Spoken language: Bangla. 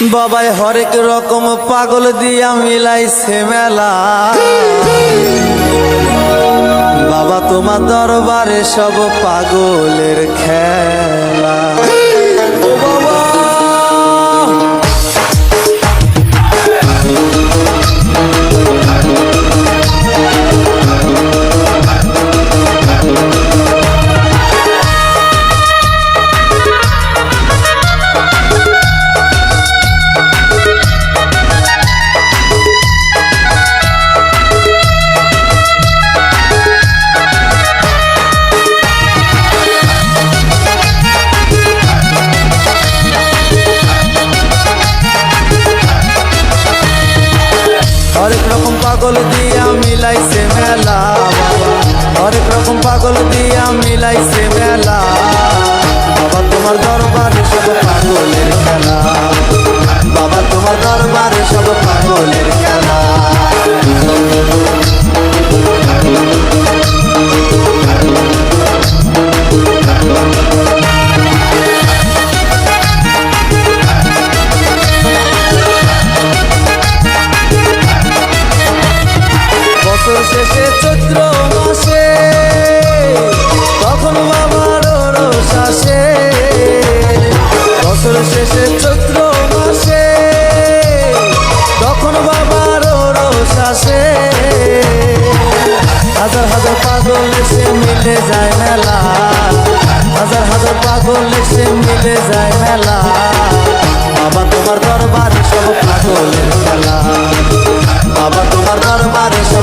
বাবাই হরেক রকম পাগল দিয়া মিলাইছে মেলা। বাবা তোমার দরবারে সব পাগলের খেলা। ও বাবা হরেক রকম পাগল দিয়া মিলাইছে মেলা। বাবা হরেক রকম পাগল দিয়া মিলাইছে মেলা। বাবা তোমার দরবারে সব পাগলের খেলা। বাবা তোমার দরবারে সব পাগলের খেলা। শেষে চৈত্র মাসে তখন বাবার রোষ আসে। বছর শেষে চৈত্র মাসে তখন বাবার রোষ আসে। হাজার হাজার পাগল এসে মিলে যায় মেলা। হাজার হাজার পাগল এসে মিলে যায় মেলা। বাবা তোমার দরবারে সব পাগলের খেলা। বাবা তোমার দরবারে সব